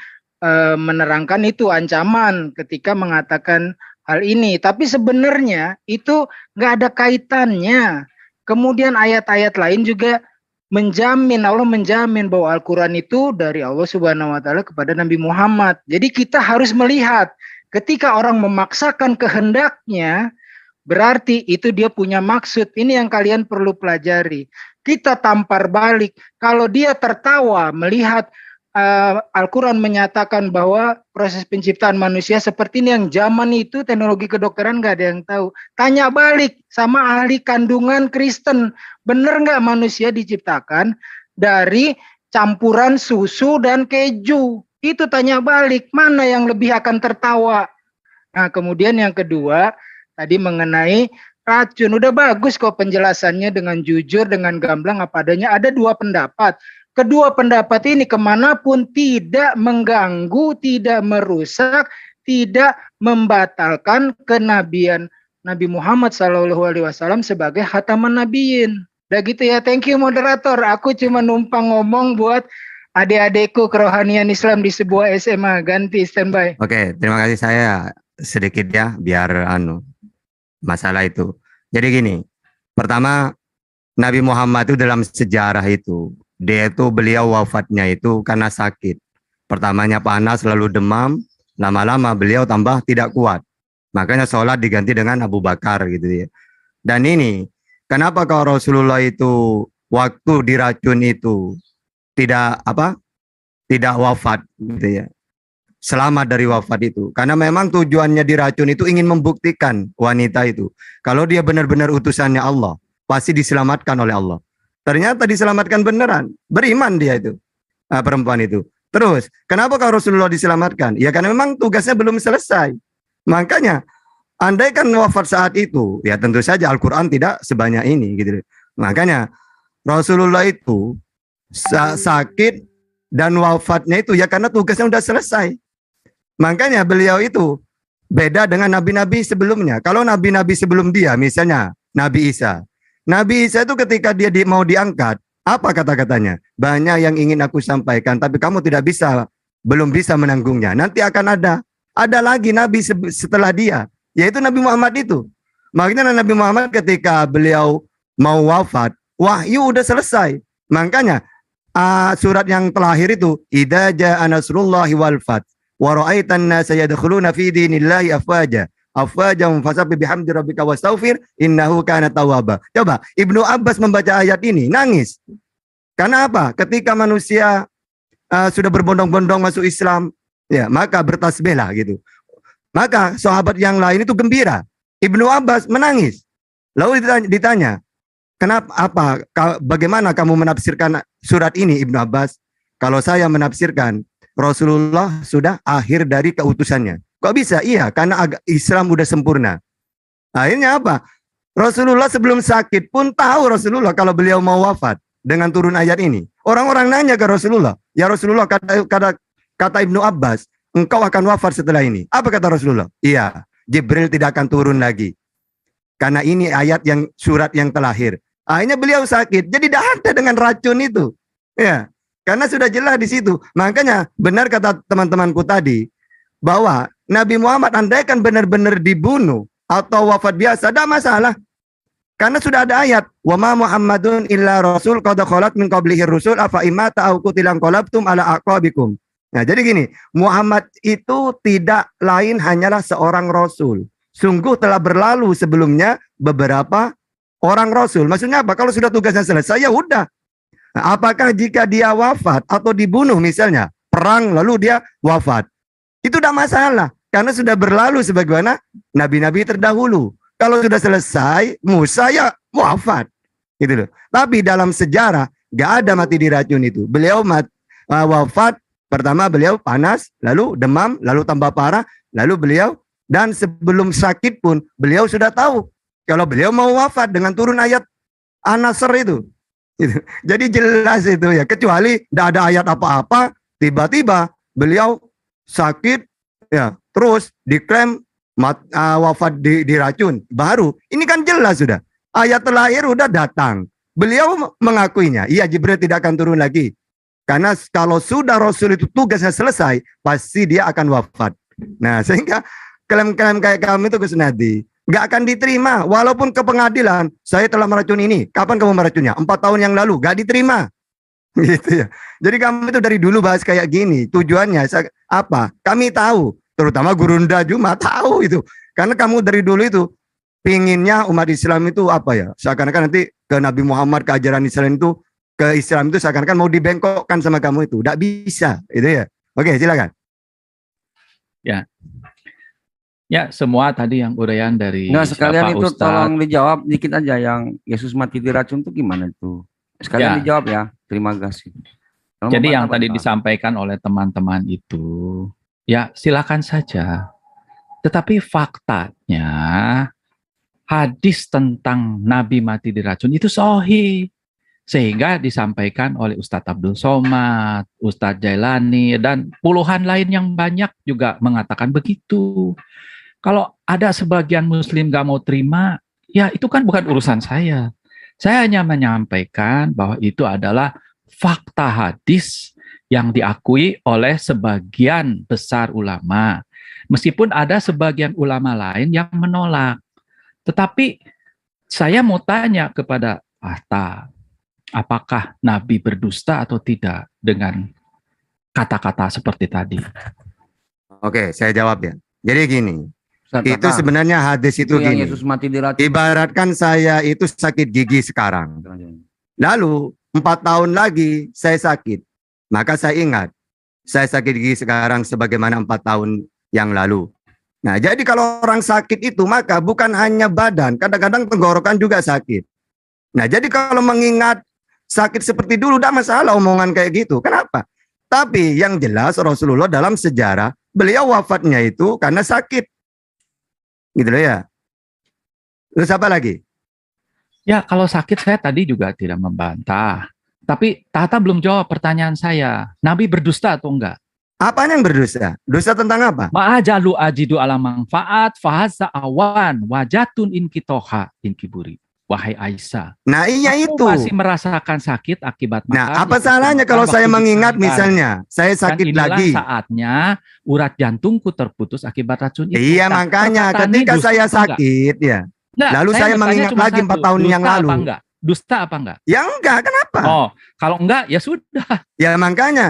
Speaker 8: menerangkan itu ancaman ketika mengatakan hal ini. Tapi sebenarnya itu nggak ada kaitannya. Kemudian ayat-ayat lain juga menjamin, Allah menjamin bahwa Al-Quran itu dari Allah Subhanahu wa Ta'ala kepada Nabi Muhammad. Jadi kita harus melihat ketika orang memaksakan kehendaknya, berarti itu dia punya maksud. Ini yang kalian perlu pelajari. Kita tampar balik. Kalau dia tertawa melihat Al-Quran menyatakan bahwa proses penciptaan manusia seperti ini, yang zaman itu teknologi kedokteran nggak ada yang tahu. Tanya balik sama ahli kandungan Kristen, bener nggak manusia diciptakan dari campuran susu dan keju? Itu tanya balik, mana yang lebih akan tertawa? Nah, kemudian yang kedua, tadi mengenai racun. Udah bagus kok penjelasannya dengan jujur, dengan gamblang apa adanya. Ada dua pendapat. Kedua pendapat ini kemanapun tidak mengganggu, tidak merusak, tidak membatalkan kenabian Nabi Muhammad SAW sebagai khataman nabiyin. Udah gitu ya, thank you moderator. Aku cuma numpang ngomong buat adik-adikku kerohanian Islam di sebuah SMA. Ganti standby.
Speaker 6: Oke, terima kasih. Saya sedikit ya, biar masalah itu. Jadi gini, pertama Nabi Muhammad itu dalam sejarah itu, beliau wafatnya itu karena sakit. Pertamanya panas, lalu demam, lama-lama beliau tambah tidak kuat. Makanya sholat diganti dengan Abu Bakar gitu ya. Dan ini, kenapa kalau Rasulullah itu waktu diracun itu tidak wafat gitu ya. Selamat dari wafat itu. Karena memang tujuannya diracun itu ingin membuktikan wanita itu. Kalau dia benar-benar utusannya Allah, pasti diselamatkan oleh Allah. Ternyata diselamatkan beneran. Beriman dia itu, perempuan itu. Terus, kenapa kalau Rasulullah diselamatkan? Ya karena memang tugasnya belum selesai. Makanya, andai kan wafat saat itu, ya tentu saja Al-Quran tidak sebanyak ini. Gitu. Makanya, Rasulullah itu sakit dan wafatnya itu ya karena tugasnya sudah selesai. Makanya beliau itu beda dengan nabi-nabi sebelumnya. Kalau nabi-nabi sebelum dia, misalnya Nabi Isa. Nabi Isa itu ketika dia mau diangkat, apa kata-katanya? Banyak yang ingin aku sampaikan, tapi kamu belum bisa menanggungnya. Nanti akan ada lagi Nabi setelah dia, yaitu Nabi Muhammad itu. Makanya Nabi Muhammad ketika beliau mau wafat, wahyu udah selesai. Makanya surat yang terakhir itu, idza jaa nasrullahi wal fath wa ra'aitan nasa yadkhuluna fi dinillahi afwaja. Afwajam fasabbih bihamdi rabbika wastaghfir innahu kana tawwaba. Coba Ibnu Abbas membaca ayat ini nangis. Karena apa? Ketika manusia sudah berbondong-bondong masuk Islam, ya, maka bertasbihlah gitu. Maka sahabat yang lain itu gembira. Ibnu Abbas menangis. Lalu ditanya, bagaimana kamu menafsirkan surat ini Ibnu Abbas? Kalau saya menafsirkan Rasulullah sudah akhir dari keutusannya. Kok bisa? Iya, karena Islam udah sempurna. Akhirnya apa? Rasulullah sebelum sakit pun tahu Rasulullah kalau beliau mau wafat dengan turun ayat ini. Orang-orang nanya ke Rasulullah, ya Rasulullah, kata Ibnu Abbas, engkau akan wafat setelah ini. Apa kata Rasulullah? Iya, Jibril tidak akan turun lagi. Karena ini surat yang terakhir. Akhirnya beliau sakit. Jadi tidak ada dengan racun itu. Ya, karena sudah jelas di situ. Makanya benar kata teman-temanku tadi, bahwa Nabi Muhammad andaikan benar-benar dibunuh atau wafat biasa, tidak masalah. Karena sudah ada ayat, wa ma Muhammadun illa rasul qad khalat min qablihi rusul afa imata aw qutilan qalabtum ala aqabikum. Nah, jadi gini, Muhammad itu tidak lain hanyalah seorang rasul. Sungguh telah berlalu sebelumnya beberapa orang rasul. Maksudnya apa? Kalau sudah tugasnya selesai, ya udah. Nah, apakah jika dia wafat atau dibunuh misalnya, perang lalu dia wafat, itu tidak masalah, karena sudah berlalu sebagaimana nabi-nabi terdahulu. Kalau sudah selesai, Musa ya wafat. Gitu loh. Tapi dalam sejarah, gak ada mati diracun itu. Beliau wafat, pertama beliau panas, lalu demam, lalu tambah parah, lalu beliau, dan sebelum sakit pun, beliau sudah tahu. Kalau beliau mau wafat dengan turun ayat An-Nasr itu. Gitu. Jadi jelas itu ya, kecuali tidak ada ayat apa-apa, tiba-tiba beliau sakit, ya, terus diklaim wafat diracun. Baru, ini kan jelas sudah. Ayat terakhir udah datang. Beliau mengakuinya. Iya, Jibril tidak akan turun lagi. Karena kalau sudah Rasul itu tugasnya selesai, pasti dia akan wafat. Nah, sehingga klaim-klaim kayak kamu itu Gus Nadi nggak akan diterima. Walaupun ke pengadilan, saya telah meracun ini. Kapan kamu meracunnya? 4 tahun yang lalu, nggak diterima. Gitu ya. Jadi kamu itu dari dulu bahas kayak gini. Tujuannya apa? Kami tahu. Terutama Gurunda Juma tahu itu. Karena kamu dari dulu itu pinginnya umat Islam itu apa ya? Seakan-akan nanti ke Nabi Muhammad, ke ajaran Islam itu, ke Islam itu seakan-akan mau dibengkokkan sama kamu itu. Nggak bisa. Itu ya. Oke, silakan.
Speaker 2: Ya. Ya, semua tadi yang uraian dari
Speaker 4: Nah, sekalian itu
Speaker 2: Ustadz.
Speaker 4: tolong dijawab dikit aja yang Yesus mati diracun itu gimana itu? Sekalian
Speaker 2: Ya.
Speaker 4: dijawab ya. Terima kasih. Kalau
Speaker 2: Jadi
Speaker 4: mau
Speaker 2: yang tadi
Speaker 4: bantah-bantah.
Speaker 2: disampaikan oleh teman-teman itu, ya silakan saja. Tetapi faktanya hadis tentang Nabi mati diracun itu sahih. Sehingga disampaikan oleh Ustadz Abdul Somad, Ustadz Jailani, dan puluhan lain yang banyak juga mengatakan begitu. Kalau ada sebagian muslim gak mau terima, ya itu kan bukan urusan saya. Saya hanya menyampaikan bahwa itu adalah fakta hadis yang diakui oleh sebagian besar ulama. Meskipun ada sebagian ulama lain yang menolak. Tetapi saya mau tanya kepada Ahta, apakah Nabi berdusta atau tidak dengan kata-kata seperti tadi?
Speaker 6: Oke, saya jawab ya. Jadi gini,
Speaker 4: Ustaz,
Speaker 6: itu
Speaker 4: Kakak,
Speaker 6: sebenarnya hadis itu
Speaker 4: yang
Speaker 6: gini.
Speaker 4: Yesus mati diracun.
Speaker 6: Ibaratkan saya itu sakit gigi sekarang. Lalu 4 tahun lagi saya sakit. Maka saya ingat, saya sakit gigi sekarang sebagaimana 4 tahun yang lalu. Nah, jadi kalau orang sakit itu maka bukan hanya badan, kadang-kadang tenggorokan juga sakit. Nah, jadi kalau mengingat sakit seperti dulu tidak masalah omongan kayak gitu. Kenapa? Tapi yang jelas Rasulullah dalam sejarah beliau wafatnya itu karena sakit. Gitu loh ya. Terus apa lagi?
Speaker 2: Ya, kalau sakit saya tadi juga tidak membantah. Tapi Tata belum jawab pertanyaan saya. Nabi berdusta atau enggak?
Speaker 6: Apanya yang berdosa? Dosa tentang apa?
Speaker 2: Ma'ajalu ajidu ala manfaat fahaza awan wajatun in kitoha in kiburi. Wahai Aisyah.
Speaker 6: Nah iya
Speaker 2: Aku
Speaker 6: itu.
Speaker 2: masih merasakan sakit akibat makan.
Speaker 6: Nah apa
Speaker 2: yang
Speaker 6: salahnya
Speaker 2: aku
Speaker 6: kalau
Speaker 2: makan
Speaker 6: saya
Speaker 2: waktu
Speaker 6: mengingat
Speaker 2: disandarkan.
Speaker 6: misalnya saya
Speaker 2: Dan
Speaker 6: sakit
Speaker 2: inilah
Speaker 6: lagi.
Speaker 2: saatnya urat jantungku terputus akibat racun itu.
Speaker 6: Iya
Speaker 2: Nah,
Speaker 6: makanya
Speaker 2: perkataan ini
Speaker 6: ketika
Speaker 2: dusta
Speaker 6: saya
Speaker 2: apa enggak?
Speaker 6: sakit ya.
Speaker 2: Enggak,
Speaker 6: Lalu saya
Speaker 2: bertanya
Speaker 6: mengingat
Speaker 2: cuma
Speaker 6: lagi 4
Speaker 2: satu.
Speaker 6: tahun yang
Speaker 2: Dusta
Speaker 6: lalu.
Speaker 2: apa enggak? Dusta apa enggak?
Speaker 6: Ya enggak, kenapa?
Speaker 2: Oh, kalau enggak ya sudah.
Speaker 6: Ya makanya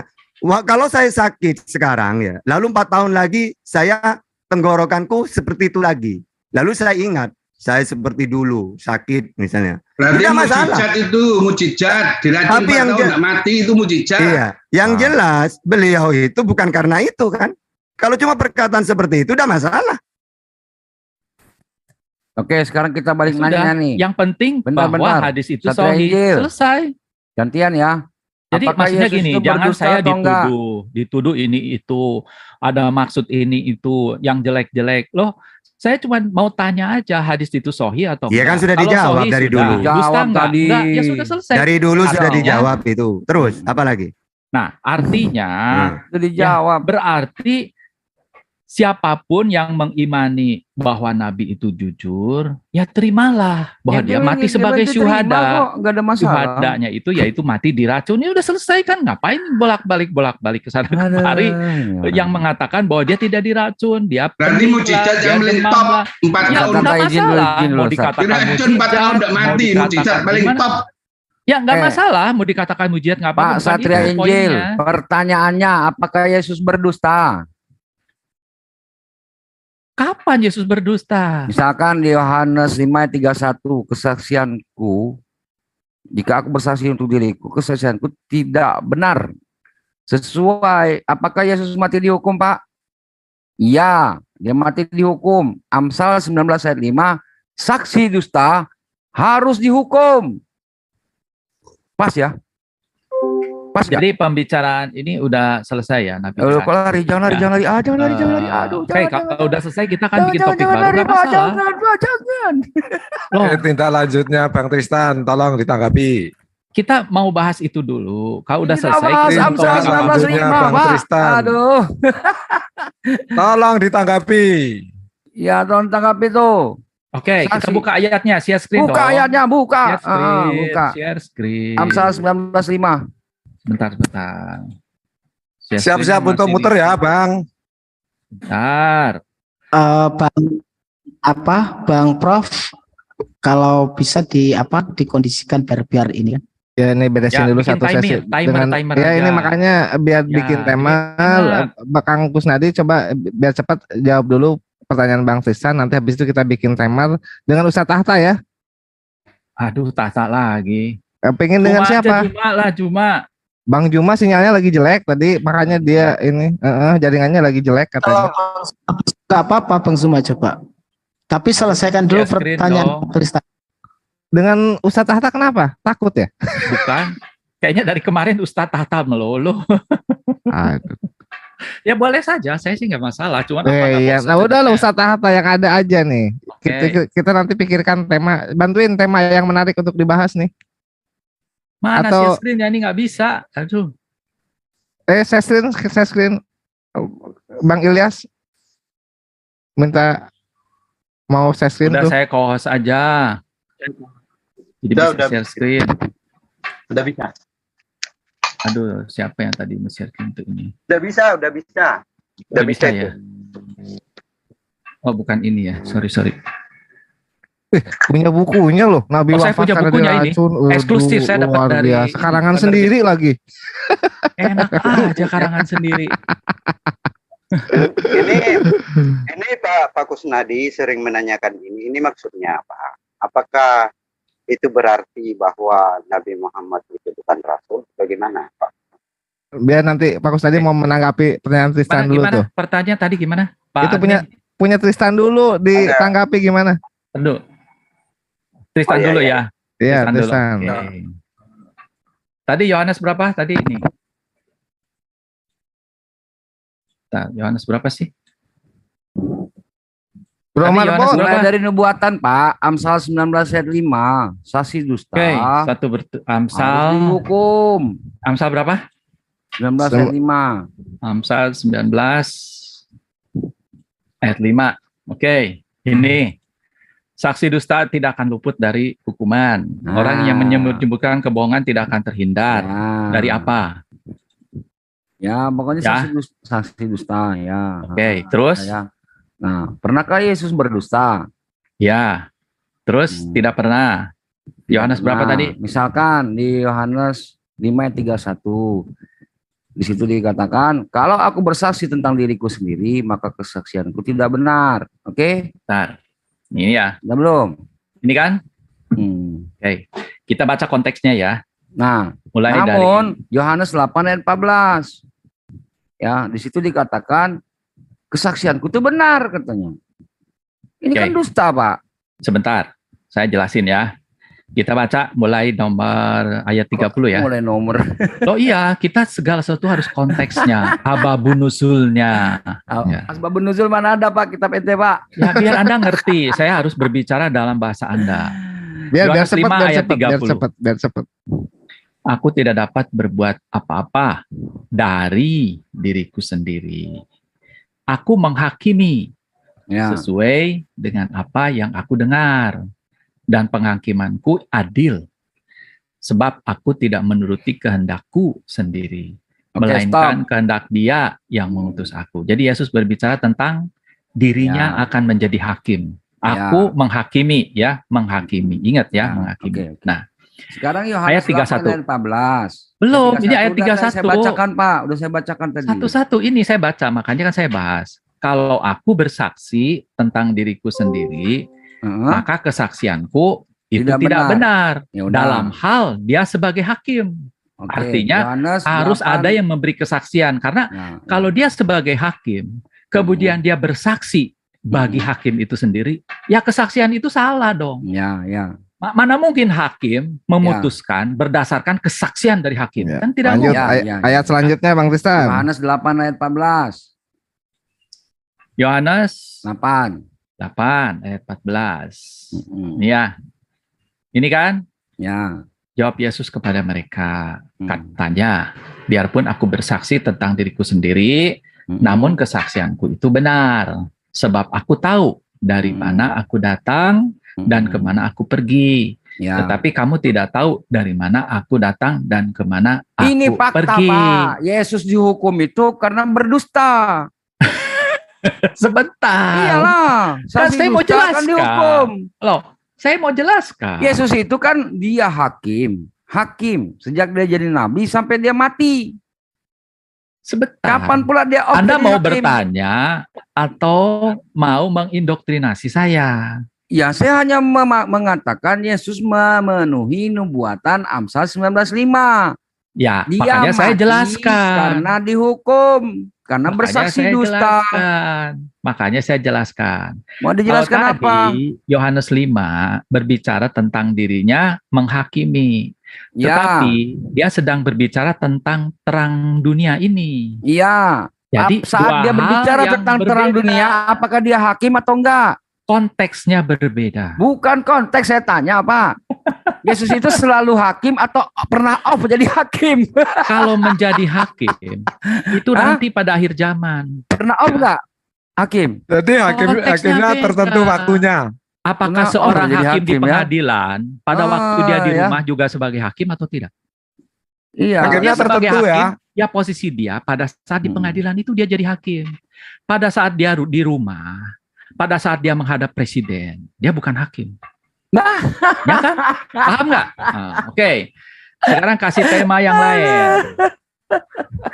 Speaker 6: kalau saya sakit sekarang ya, lalu 4 tahun lagi saya tenggorokanku seperti itu lagi. Lalu saya ingat saya seperti dulu sakit misalnya.
Speaker 10: Berarti
Speaker 6: Tidak masalah.
Speaker 10: mujizat itu mujizat diracun
Speaker 6: Tapi
Speaker 10: 4
Speaker 6: yang
Speaker 10: tahun nggak mati itu mujizat.
Speaker 6: Iya, yang jelas beliau itu bukan karena itu kan. Kalau cuma perkataan seperti itu udah masalah.
Speaker 4: Oke, sekarang kita balik
Speaker 2: Sudah.
Speaker 4: nanya nih.
Speaker 2: Yang penting bahwa
Speaker 4: Bentar.
Speaker 2: hadis itu
Speaker 4: Satria
Speaker 2: sahih.
Speaker 4: Injil.
Speaker 2: Selesai.
Speaker 4: Gantian ya.
Speaker 2: Jadi
Speaker 4: Apakah
Speaker 2: maksudnya
Speaker 4: Yesus
Speaker 2: gini,
Speaker 4: itu
Speaker 2: jangan
Speaker 4: berdusta
Speaker 2: saya
Speaker 4: atau enggak?
Speaker 2: dituduh ini itu, ada maksud ini itu, yang jelek-jelek. Loh, saya cuma mau tanya aja hadis itu sahih atau
Speaker 6: Iya kan sudah
Speaker 2: Kalau
Speaker 6: dijawab
Speaker 2: sahih
Speaker 6: dari
Speaker 2: sudah.
Speaker 6: dulu.
Speaker 2: Dusta
Speaker 4: Jawab
Speaker 2: enggak?
Speaker 4: tadi.
Speaker 2: Enggak, ya sudah selesai.
Speaker 6: Dari dulu sudah
Speaker 2: Artinya-
Speaker 6: dijawab itu. Terus apa lagi?
Speaker 2: Nah, artinya
Speaker 4: Itu dijawab.
Speaker 2: berarti siapapun yang mengimani bahwa Nabi itu jujur, ya terimalah bahwa dia mati sebagai syuhada.
Speaker 4: Enggak ada masalah.
Speaker 2: Syuhadanya itu yaitu mati diracun. Ini udah selesai kan? Ngapain bolak-balik ke sana kemari? Yang mengatakan bahwa dia tidak diracun, dia
Speaker 10: Berarti
Speaker 2: pening
Speaker 10: mujizat
Speaker 2: lah, dia
Speaker 10: yang paling
Speaker 2: demam
Speaker 10: top
Speaker 2: lah.
Speaker 10: 4
Speaker 2: Ya
Speaker 10: tahun.
Speaker 2: enggak
Speaker 4: Kata izin dulu,
Speaker 2: masalah.
Speaker 4: izin dulu,
Speaker 2: Mau
Speaker 4: Ustaz.
Speaker 2: dikatakan
Speaker 10: Diracun 4 tahun nggak
Speaker 2: mau
Speaker 10: mati,
Speaker 2: dikatakan
Speaker 10: mujizat paling
Speaker 2: gimana?
Speaker 10: top.
Speaker 2: Ya enggak
Speaker 4: Eh.
Speaker 2: masalah mau dikatakan mujizat enggak apa-apa.
Speaker 4: Pak
Speaker 2: bukan
Speaker 4: Satria
Speaker 2: itu
Speaker 4: Injil,
Speaker 2: poinnya.
Speaker 4: pertanyaannya apakah Yesus berdusta?
Speaker 2: Kapan Yesus berdusta?
Speaker 4: Misalkan di Yohanes 5 ayat 31, kesaksianku, jika aku bersaksi untuk diriku, kesaksianku tidak benar. Sesuai, apakah Yesus mati dihukum, Pak? Iya, dia mati dihukum. Amsal 19 ayat 5, saksi dusta harus dihukum. Pas ya? Pas nggak?
Speaker 2: Jadi pembicaraan ini udah selesai ya Nabi.
Speaker 4: Kok lari, jangan lari, jangan lari, jangan lari, jangan lari. Aduh,
Speaker 2: Oke,
Speaker 4: jangan,
Speaker 2: kalau udah selesai kita kan bikin
Speaker 4: jangan,
Speaker 2: topik
Speaker 4: jangan
Speaker 2: baru,
Speaker 4: lari,
Speaker 2: nggak
Speaker 4: Pak,
Speaker 2: masalah.
Speaker 4: jangan, Pak, jangan.
Speaker 2: Loh,
Speaker 5: Tindak lanjutnya Bang Tristan, tolong ditanggapi.
Speaker 2: kita mau bahas itu dulu. Kalau udah
Speaker 4: Kita
Speaker 2: selesai,
Speaker 4: bahas
Speaker 2: kita
Speaker 4: Amsal
Speaker 2: ngomongin apa?
Speaker 4: 19.5,
Speaker 5: Bang
Speaker 4: Pak.
Speaker 5: Tristan.
Speaker 4: Aduh.
Speaker 5: Tolong ditanggapi.
Speaker 4: Ya, tolong tanggapi tuh.
Speaker 2: Oke, kita
Speaker 4: Saksi.
Speaker 2: buka ayatnya, share screen
Speaker 4: Buka
Speaker 2: dong.
Speaker 4: ayatnya, buka.
Speaker 2: Share screen,
Speaker 4: Buka.
Speaker 2: share screen.
Speaker 4: Amsal 19.5.
Speaker 2: Bentar. Share
Speaker 5: Siap-siap
Speaker 2: screen
Speaker 5: untuk
Speaker 2: masih
Speaker 5: muter ya, Bang.
Speaker 2: Bentar.
Speaker 11: Bang Prof, kalau bisa dikondisikan biar ini kan.
Speaker 9: Ya ini beresin
Speaker 2: Ya,
Speaker 9: dulu
Speaker 2: bikin
Speaker 9: satu sesi
Speaker 2: timer
Speaker 9: ya ini
Speaker 2: aja.
Speaker 9: makanya biar
Speaker 2: Ya,
Speaker 9: bikin tema
Speaker 2: bikin
Speaker 9: Kang Kusnadi coba biar cepat jawab dulu pertanyaan Bang Tristan, nanti habis itu kita bikin timer dengan Ustadz Tahta ya.
Speaker 2: Aduh, Tahta lagi.
Speaker 9: Pengen dengan
Speaker 2: Juma aja,
Speaker 9: siapa?
Speaker 2: Juma lah, Juma.
Speaker 9: Bang Juma sinyalnya lagi jelek tadi, makanya dia ini jaringannya lagi jelek katanya.
Speaker 11: Gak apa-apa Bang Zuma coba. Tapi selesaikan dulu
Speaker 2: Share screen
Speaker 11: pertanyaan
Speaker 2: dong.
Speaker 11: Bang Tristan.
Speaker 9: Dengan Ustadz Tahta kenapa? Takut ya?
Speaker 2: Bukan. Kayaknya dari kemarin Ustadz Tahta melulu.
Speaker 9: Aduh.
Speaker 2: Ya boleh saja, saya sih nggak masalah. Cuman
Speaker 9: Iya, nah udah lah Ustadz Tahta yang ada aja nih. Kita nanti pikirkan tema, bantuin tema yang menarik untuk dibahas nih.
Speaker 2: Mana
Speaker 9: Atau-
Speaker 2: share screen ya, ini nggak bisa. Aduh.
Speaker 9: Share screen. Bang Ilyas minta mau share screen
Speaker 2: Udah
Speaker 9: tuh.
Speaker 2: saya co-host aja. Jadi
Speaker 1: Udah,
Speaker 2: bisa share screen.
Speaker 1: Udah bisa.
Speaker 2: Aduh, siapa yang tadi share screen untuk ini?
Speaker 1: Udah bisa.
Speaker 2: Udah bisa ya? Oh, bukan ini ya. Sorry.
Speaker 9: Punya bukunya loh, Nabi
Speaker 2: Oh, saya
Speaker 9: wafat
Speaker 2: punya
Speaker 9: karena
Speaker 2: bukunya ini.
Speaker 9: diracun. Waduh,
Speaker 2: Eksklusif, saya dapat
Speaker 9: luar
Speaker 2: dari
Speaker 9: biasa. Karangan
Speaker 2: penerbit.
Speaker 9: sendiri lagi.
Speaker 2: Enak aja karangan sendiri.
Speaker 12: Ini Pak Kusnadi sering menanyakan ini. Ini maksudnya apa? Apakah itu berarti bahwa Nabi Muhammad itu bukan rasul? Bagaimana, Pak?
Speaker 9: Biar nanti Pak Kusnadi mau menanggapi pertanyaan Tristan dulu
Speaker 2: Gimana?
Speaker 9: tuh.
Speaker 2: Pertanyaan tadi gimana? Pak
Speaker 9: Itu
Speaker 2: admin?
Speaker 9: punya Tristan dulu ditanggapi gimana?
Speaker 2: Aduh. Tristan dulu ya.
Speaker 9: Iya,
Speaker 2: dulu.
Speaker 9: Tristan.
Speaker 2: Oke. Tadi Yohanes berapa? Tadi ini. Yohanes berapa sih?
Speaker 4: Bro
Speaker 2: Tadi Yohanes
Speaker 4: Marbon,
Speaker 2: berapa?
Speaker 4: dari nubuatan Pak, Amsal 19 ayat 5, saksi dusta.
Speaker 2: Oke, Amsal.
Speaker 4: Harus dihukum.
Speaker 2: Amsal berapa?
Speaker 4: 19 ayat 5.
Speaker 2: Amsal 19 ayat 5. Oke, ini. Saksi dusta tidak akan luput dari hukuman. Orang yang menyebutkan kebohongan tidak akan terhindar. Dari apa?
Speaker 4: Ya, pokoknya
Speaker 2: Ya.
Speaker 4: saksi dusta ya.
Speaker 2: Oke, terus?
Speaker 4: Ya. Nah, pernahkah Yesus berdusta?
Speaker 2: Ya. Terus tidak pernah. Yohanes berapa
Speaker 4: Nah,
Speaker 2: tadi?
Speaker 4: Misalkan di Yohanes 5 ayat 31. Di situ dikatakan, kalau aku bersaksi tentang diriku sendiri, maka kesaksianku tidak benar. Oke?
Speaker 2: Bentar. Ini ya.
Speaker 4: Sudah belum?
Speaker 2: Ini kan?
Speaker 4: Hmm.
Speaker 2: Oke. Kita baca konteksnya ya.
Speaker 4: Nah,
Speaker 2: Mulai
Speaker 4: namun Yohanes 8 ayat 14. Ya, di situ dikatakan kesaksianku itu benar katanya. Ini
Speaker 2: Oke.
Speaker 4: kan dusta, Pak.
Speaker 2: Sebentar. Saya jelasin ya. Kita baca mulai nomor ayat 30 ya.
Speaker 4: Mulai nomor.
Speaker 2: Loh iya, kita segala sesuatu harus konteksnya, ababun nusulnya. Ya.
Speaker 4: Asbabun nuzul mana ada, Pak? Kitab ente, Pak.
Speaker 2: Ya biar Anda ngerti, saya harus berbicara dalam bahasa Anda.
Speaker 9: Biar
Speaker 2: Yohanes
Speaker 9: cepat,
Speaker 2: 5
Speaker 9: biar
Speaker 2: ayat
Speaker 9: cepat,
Speaker 2: 30.
Speaker 9: biar cepat.
Speaker 2: Aku tidak dapat berbuat apa-apa dari diriku sendiri. Aku menghakimi sesuai dengan apa yang aku dengar. Dan penghakimanku adil. Sebab aku tidak menuruti kehendakku sendiri.
Speaker 4: Oke,
Speaker 2: Melainkan kehendak Dia yang mengutus aku. Jadi Yesus berbicara tentang dirinya akan menjadi hakim. Aku menghakimi ya, menghakimi. Ingat ya, menghakimi. Nah,
Speaker 4: sekarang Yohanes
Speaker 2: ayat 31.
Speaker 4: 8 ayat 14.
Speaker 2: Belum, ini ayat
Speaker 4: Udah
Speaker 2: 31.
Speaker 4: Saya bacakan, Pak. Udah saya bacakan tadi.
Speaker 2: Satu-satu ini saya baca, makanya kan saya bahas. Kalau aku bersaksi tentang diriku sendiri, maka kesaksianku itu tidak benar.
Speaker 4: Ya udah.
Speaker 2: Dalam hal dia sebagai hakim.
Speaker 4: Oke,
Speaker 2: Artinya
Speaker 4: Yohanes
Speaker 2: harus
Speaker 4: 8.
Speaker 2: ada yang memberi kesaksian. Karena kalau dia sebagai hakim, kemudian dia bersaksi bagi hakim itu sendiri, ya kesaksian itu salah dong.
Speaker 4: Ya.
Speaker 2: Mana mungkin hakim memutuskan berdasarkan kesaksian dari hakim? Kan tidak
Speaker 9: Lanjut,
Speaker 2: mungkin.
Speaker 9: ayat selanjutnya Bang Tristan.
Speaker 4: Yohanes 8 ayat 14.
Speaker 2: Yohanes
Speaker 4: 8
Speaker 2: ayat 14. Ini ya. Ini kan?
Speaker 4: Ya.
Speaker 2: Jawab Yesus kepada mereka, katanya, biarpun aku bersaksi tentang diriku sendiri, namun kesaksianku itu benar. Sebab aku tahu dari mana aku datang dan kemana aku pergi.
Speaker 4: Ya.
Speaker 2: Tetapi kamu tidak tahu dari mana aku datang dan kemana aku
Speaker 4: Ini fakta,
Speaker 2: pergi.
Speaker 4: Pak. Yesus dihukum itu karena berdusta.
Speaker 2: Sebentar.
Speaker 4: Iyalah.
Speaker 2: Kan saya mau
Speaker 4: dusta kan
Speaker 2: jelaskan.
Speaker 4: dihukum.
Speaker 2: Loh, saya mau jelaskan.
Speaker 4: Yesus itu kan dia hakim. Hakim. Sejak dia jadi nabi sampai dia mati.
Speaker 2: Sebentar.
Speaker 4: Kapan pula dia off
Speaker 2: Anda
Speaker 4: jadi
Speaker 2: mau
Speaker 4: hakim?
Speaker 2: bertanya atau mau mengindoktrinasi saya?
Speaker 4: Ya, saya hanya mengatakan Yesus memenuhi nubuatan Amsal 19:5.
Speaker 2: Ya,
Speaker 4: Dia
Speaker 2: makanya saya
Speaker 4: mati
Speaker 2: jelaskan.
Speaker 4: karena dihukum, karena
Speaker 2: Makanya
Speaker 4: bersaksi
Speaker 2: saya
Speaker 4: dusta.
Speaker 2: jelaskan. Makanya saya jelaskan.
Speaker 4: Mau dijelaskan
Speaker 2: Kalau
Speaker 4: apa?
Speaker 2: tadi Yohanes 5 berbicara tentang dirinya menghakimi.
Speaker 4: Ya.
Speaker 2: Tetapi dia sedang berbicara tentang terang dunia ini.
Speaker 4: Iya.
Speaker 2: Jadi
Speaker 4: Saat
Speaker 2: dua
Speaker 4: dia
Speaker 2: hal
Speaker 4: berbicara
Speaker 2: yang
Speaker 4: tentang terang
Speaker 2: berbeda.
Speaker 4: dunia, apakah dia hakim atau enggak?
Speaker 2: Konteksnya berbeda.
Speaker 4: Bukan konteks, saya tanya, Pak. Yesus itu selalu hakim atau pernah off jadi hakim?
Speaker 2: Kalau menjadi hakim itu nanti pada akhir zaman.
Speaker 4: Pernah off enggak? Hakim.
Speaker 5: Jadi hakimnya
Speaker 2: Konteksnya
Speaker 5: tertentu
Speaker 2: beda.
Speaker 5: waktunya.
Speaker 2: Apakah
Speaker 4: Pernah
Speaker 2: seorang
Speaker 4: jadi
Speaker 2: hakim di
Speaker 4: hakim, ya?
Speaker 2: pengadilan pada waktu dia di
Speaker 4: ya.
Speaker 2: rumah juga sebagai hakim atau tidak?
Speaker 4: Iya.
Speaker 5: Hakimnya
Speaker 2: Dia sebagai
Speaker 5: tertentu ya.
Speaker 2: hakim, ya posisi dia pada saat di pengadilan itu dia jadi hakim. Pada saat dia di rumah, pada saat dia menghadap presiden, dia bukan hakim. Ya kan? Paham nggak? Nah, Oke. Sekarang kasih tema yang lain.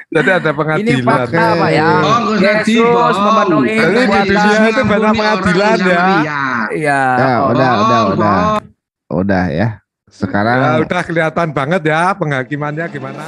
Speaker 5: Jadi ada
Speaker 4: Ini
Speaker 5: pengadilan.
Speaker 4: fakta, Pak ya.
Speaker 10: Oh, Gus Nadi,
Speaker 4: Yesus
Speaker 10: bohong.
Speaker 4: memenuhi
Speaker 5: Jadi di
Speaker 4: nubuatan.
Speaker 5: dunia itu banyak pengadilan ya.
Speaker 4: Iya.
Speaker 9: Ya, udah.
Speaker 10: bohong.
Speaker 9: Udah ya. Sekarang
Speaker 5: Ya udah kelihatan banget ya penghakimannya gimana.